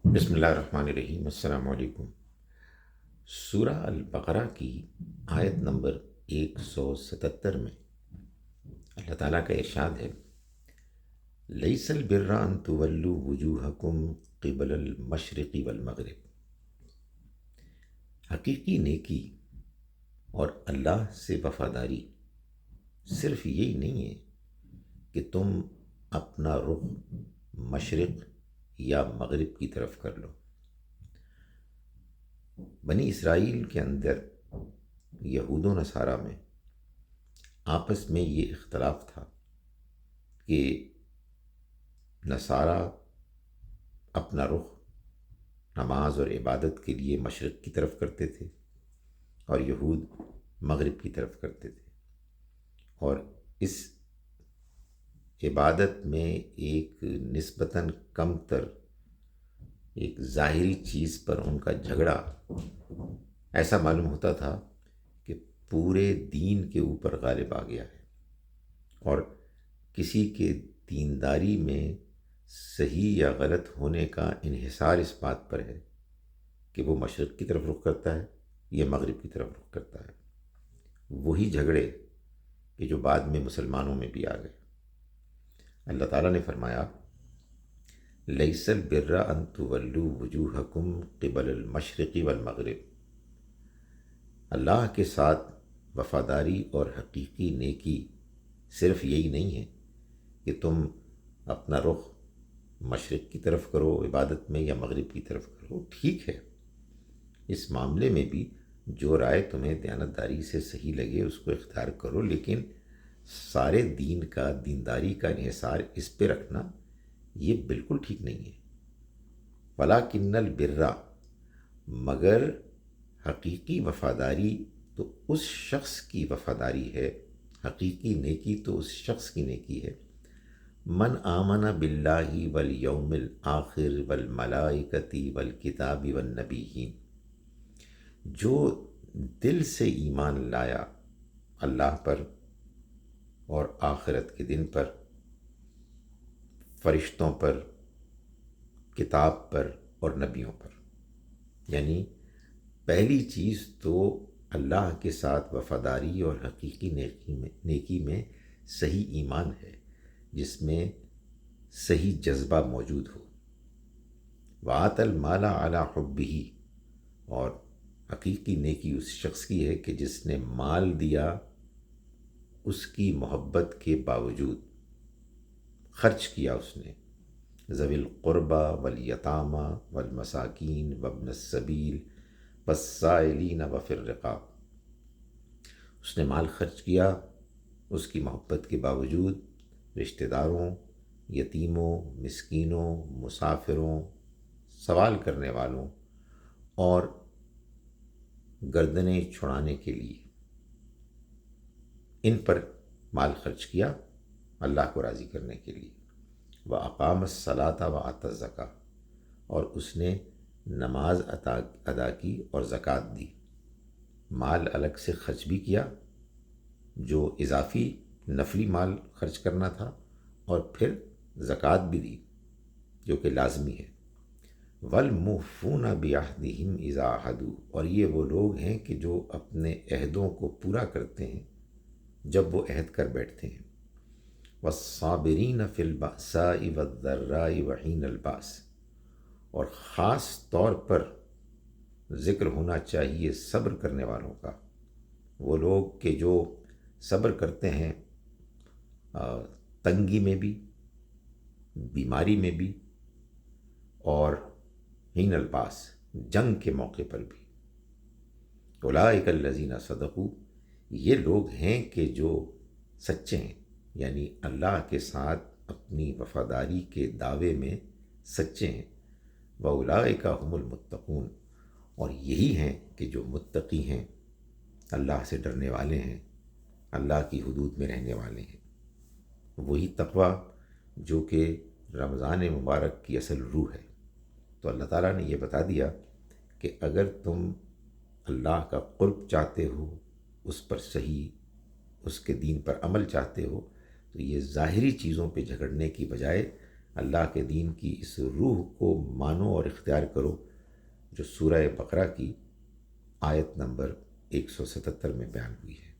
بسم اللہ الرحمن الرحیم۔ السلام علیکم۔ سورہ البقرہ کی آیت نمبر 177 میں اللہ تعالیٰ کا ارشاد ہے، لیس البر ان تولوا وجوہکم قبل المشرق والمغرب۔ حقیقی نیکی اور اللہ سے وفاداری صرف یہی نہیں ہے کہ تم اپنا رخ مشرق یا مغرب کی طرف کر لو۔ بنی اسرائیل کے اندر یہود و نصارہ میں آپس میں یہ اختلاف تھا کہ نصارہ اپنا رخ نماز اور عبادت کے لیے مشرق کی طرف کرتے تھے اور یہود مغرب کی طرف کرتے تھے، اور اس عبادت میں ایک نسبتاً کم تر ایک ظاہری چیز پر ان کا جھگڑا ایسا معلوم ہوتا تھا کہ پورے دین کے اوپر غالب آ گیا ہے، اور کسی کے دینداری میں صحیح یا غلط ہونے کا انحصار اس بات پر ہے کہ وہ مشرق کی طرف رخ کرتا ہے یا مغرب کی طرف رخ کرتا ہے۔ وہی جھگڑے کہ جو بعد میں مسلمانوں میں بھی آ گئے۔ اللہ تعالیٰ نے فرمایا، لیس البر ان تولوا وجوہکم قبل المشرق والمغرب۔ اللہ کے ساتھ وفاداری اور حقیقی نیکی صرف یہی نہیں ہے کہ تم اپنا رخ مشرق کی طرف کرو عبادت میں یا مغرب کی طرف کرو۔ ٹھیک ہے، اس معاملے میں بھی جو رائے تمہیں دیانتداری سے صحیح لگے اس کو اختیار کرو، لیکن سارے دین کا دینداری کا انحصار اس پہ رکھنا یہ بالکل ٹھیک نہیں ہے۔ وَلَٰكِنَّ الْبِرَّ، مگر حقیقی وفاداری تو اس شخص کی وفاداری ہے، حقیقی نیکی تو اس شخص کی نیکی ہے، من آمن باللہ والیوم الآخر والملائکۃ والکتاب والنبیین، جو دل سے ایمان لایا اللہ پر اور آخرت کے دن پر، فرشتوں پر، کتاب پر اور نبیوں پر۔ یعنی پہلی چیز تو اللہ کے ساتھ وفاداری اور حقیقی نیکی میں صحیح ایمان ہے، جس میں صحیح جذبہ موجود ہو۔ وَآتَى الْمَالَ عَلَى حُبِّهِ، اور حقیقی نیکی اس شخص کی ہے کہ جس نے مال دیا اس کی محبت کے باوجود، خرچ کیا اس نے، ذوی القربى والیتامى والمساکین وابن السبیل والسائلین وفی الرقاب۔ اس نے مال خرچ کیا اس کی محبت کے باوجود رشتہ داروں، یتیموں، مسکینوں، مسافروں، سوال کرنے والوں اور گردنیں چھڑانے کے لیے، ان پر مال خرچ کیا اللہ کو راضی کرنے کے لیے۔ وَأَقَامَ الصَّلَاةَ وَآتَى الزَّكَاةَ، اور اس نے نماز ادا کی اور زکوٰۃ دی۔ مال الگ سے خرچ بھی کیا جو اضافی نفلی مال خرچ کرنا تھا، اور پھر زکوٰۃ بھی دی جو کہ لازمی ہے۔ وَالْمُوفُونَ بِعَهْدِهِمْ إِذَا عَاهَدُوا، اور یہ وہ لوگ ہیں کہ جو اپنے عہدوں کو پورا کرتے ہیں جب وہ عہد کر بیٹھتے ہیں۔ وَالصَّابِرِينَ فِي الْبَأْسَاءِ وَالضَّرَّاءِ وَحِينَ الْبَأْسِ، اور خاص طور پر ذکر ہونا چاہیے صبر کرنے والوں کا۔ وہ لوگ کہ جو صبر کرتے ہیں تنگی میں بھی، بیماری میں بھی، اور حین الباس جنگ کے موقع پر بھی۔ اولئک الذین صدقوا، یہ لوگ ہیں کہ جو سچے ہیں، یعنی اللہ کے ساتھ اپنی وفاداری کے دعوے میں سچے ہیں۔ وَأُولَئِكَ هُمُ الْمُتَّقُونَ، اور یہی ہیں کہ جو متقی ہیں، اللہ سے ڈرنے والے ہیں، اللہ کی حدود میں رہنے والے ہیں۔ وہی تقوی جو کہ رمضان مبارک کی اصل روح ہے۔ تو اللہ تعالیٰ نے یہ بتا دیا کہ اگر تم اللہ کا قرب چاہتے ہو، اس پر صحیح، اس کے دین پر عمل چاہتے ہو، تو یہ ظاہری چیزوں پہ جھگڑنے کی بجائے اللہ کے دین کی اس روح کو مانو اور اختیار کرو جو سورہ بقرہ کی آیت نمبر 177 میں بیان ہوئی ہے۔